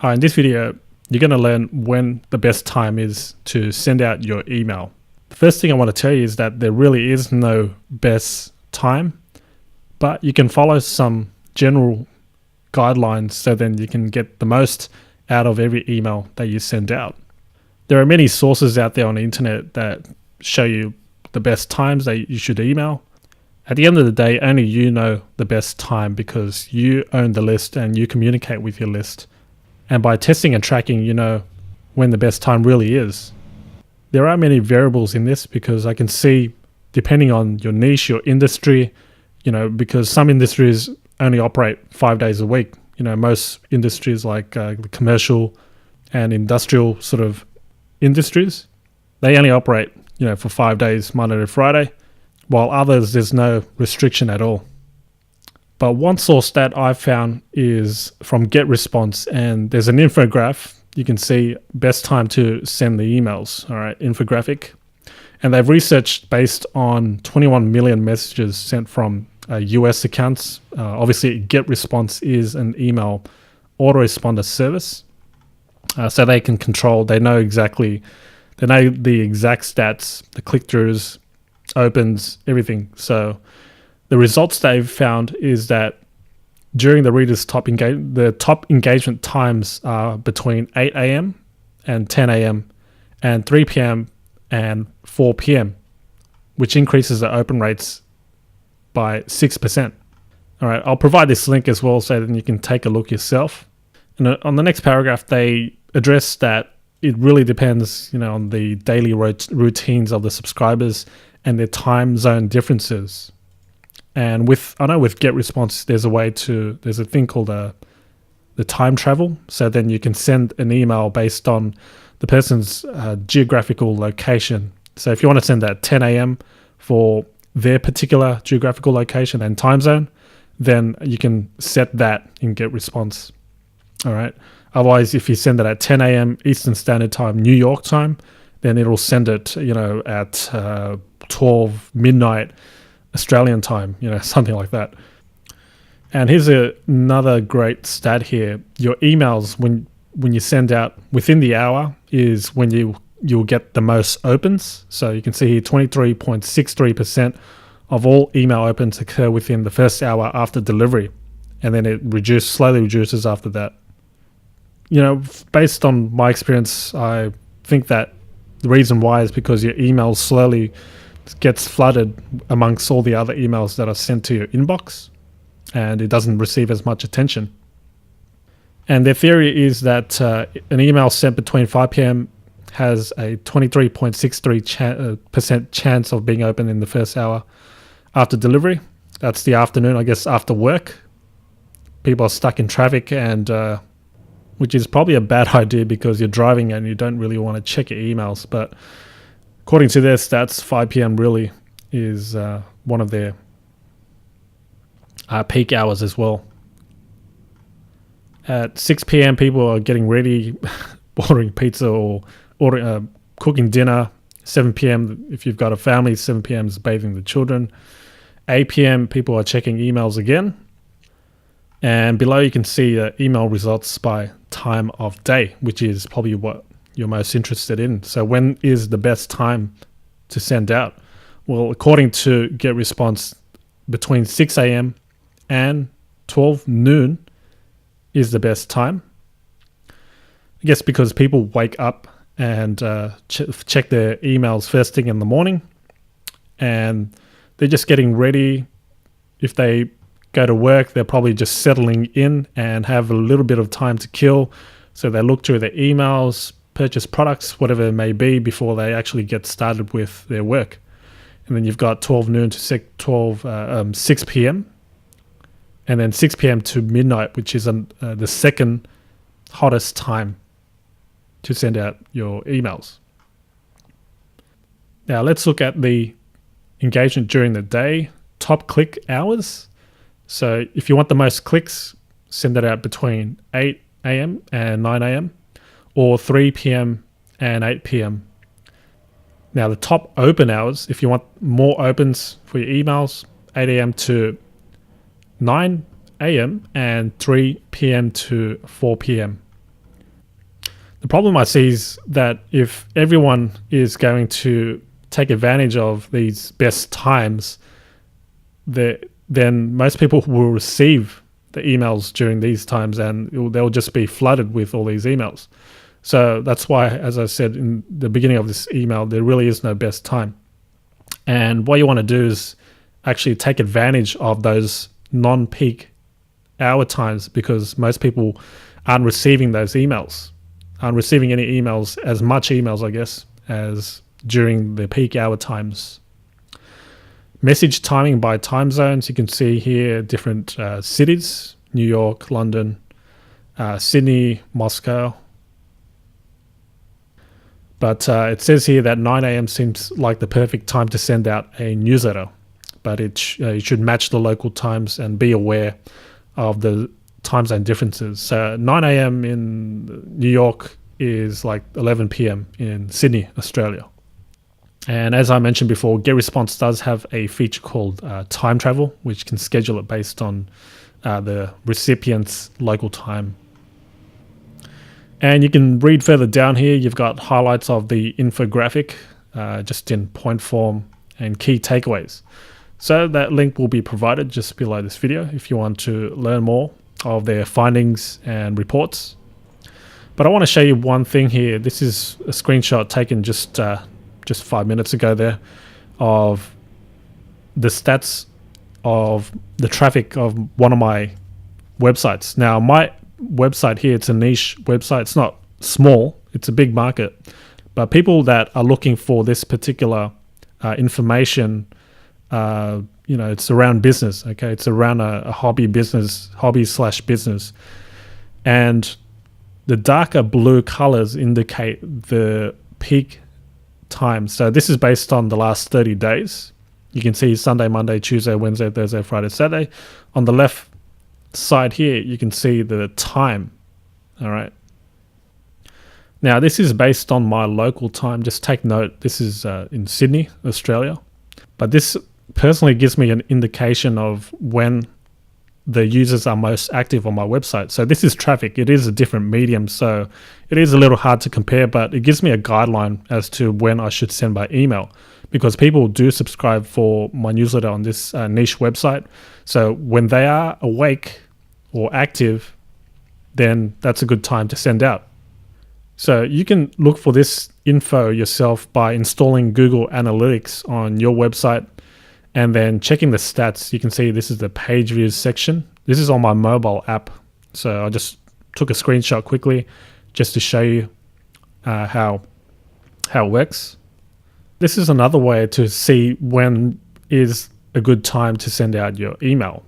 In this video, you're going to learn when the best time is to send out your email. The first thing I want to tell you is that there really is no best time, but you can follow some general guidelines so then you can get the most out of every email that you send out. There are many sources out there on the internet that show you the best times that you should email. At the end of the day, only you know the best time because you own the list and you communicate with your list. And by testing and tracking, you know when the best time really is. There are many variables in this because I can see, depending on your niche, your industry, because some industries only operate 5 days a week. Most industries like the commercial and industrial sort of industries, they only operate, for 5 days, Monday to Friday, while others, there's no restriction at all. But one source that I've found is from GetResponse, and there's an infograph. You can see best time to send the emails, all right, infographic. And they've researched based on 21 million messages sent from US accounts. Obviously, GetResponse is an email autoresponder service. So they can control, they know the exact stats, the click-throughs, opens, everything. So the results they've found is that during the reader's top engagement times are between 8 a.m. and 10 a.m. and 3 p.m. and 4 p.m., which increases the open rates by 6%. All right, I'll provide this link as well so that you can take a look yourself. And on the next paragraph, they address that it really depends, on the daily routines of the subscribers and their time zone differences. And I know with GetResponse, there's a thing called the time travel. So then you can send an email based on the person's geographical location. So if you want to send at 10 a.m. for their particular geographical location and time zone, then you can set that in GetResponse. All right. Otherwise, if you send it at 10 a.m. Eastern Standard Time, New York time, then it'll send it, at 12 midnight Australian time, something like that. And here's another great stat here. Your emails, when you send out within the hour, is when you'll get the most opens. So you can see here 23.63% of all email opens occur within the first hour after delivery. And then it slowly reduces after that. Based on my experience, I think that the reason why is because your email slowly gets flooded amongst all the other emails that are sent to your inbox, and it doesn't receive as much attention. And their theory is that an email sent between 5 p.m. has a 23.63% chance of being opened in the first hour after delivery. That's the afternoon, I guess, after work. People are stuck in traffic, and which is probably a bad idea because you're driving and you don't really want to check your emails. But according to their stats, 5 p.m. really is one of their peak hours as well. At 6 p.m., people are getting ready, ordering pizza or cooking dinner. 7 p.m., if you've got a family, 7 p.m. is bathing the children. 8 p.m., people are checking emails again. And below you can see email results by time of day, which is probably what you're most interested in. So when is the best time to send out? Well, according to GetResponse, between 6 a.m. and 12 noon is the best time. I guess because people wake up and check their emails first thing in the morning, and they're just getting ready. If they go to work, they're probably just settling in and have a little bit of time to kill. So they look through their emails, purchase products, whatever it may be, before they actually get started with their work. And then you've got 12 noon to 6 p.m. and then 6 p.m. to midnight, which is the second hottest time to send out your emails. Now let's look at the engagement during the day, top click hours. So if you want the most clicks, send it out between 8 a.m. and 9 a.m. or 3 p.m. and 8 p.m. Now the top open hours, if you want more opens for your emails, 8 a.m. to 9 a.m. and 3 p.m. to 4 p.m. The problem I see is that if everyone is going to take advantage of these best times, then most people will receive the emails during these times, and they'll just be flooded with all these emails. So that's why, as I said in the beginning of this email, there really is no best time. And what you want to do is actually take advantage of those non-peak hour times, because most people aren't receiving those emails, aren't receiving any emails, as much emails, I guess, as during the peak hour times. Message timing by time zones. You can see here different cities: New York, London, Sydney, Moscow. But it says here that 9 a.m. seems like the perfect time to send out a newsletter, but it should match the local times and be aware of the time zone differences. So 9 a.m. in New York is like 11 p.m. in Sydney, Australia. And as I mentioned before, GetResponse does have a feature called time travel, which can schedule it based on the recipient's local time. And you can read further down here. You've got highlights of the infographic, just in point form, and key takeaways. So that link will be provided just below this video if you want to learn more of their findings and reports. But I want to show you one thing here. This is a screenshot taken just 5 minutes ago there of the stats of the traffic of one of my websites. Now, my website here, it's a niche website. It's not small, it's a big market. But people that are looking for this particular information, it's around business, okay? It's around a hobby slash business. And the darker blue colors indicate the peak time. So this is based on the last 30 days. You can see Sunday, Monday, Tuesday, Wednesday, Thursday, Friday, Saturday. On the left side here, you can see the time. All right. Now, this is based on my local time. Just take note, this is in Sydney, Australia. But this personally gives me an indication of when the users are most active on my website. So this is traffic. It is a different medium, so it is a little hard to compare, but it gives me a guideline as to when I should send by email, because people do subscribe for my newsletter on this niche website. So when they are awake or active, then that's a good time to send out. So you can look for this info yourself by installing Google Analytics on your website and then checking the stats. You can see this is the page views section. This is on my mobile app. So I just took a screenshot quickly just to show you how it works. This is another way to see when is a good time to send out your email.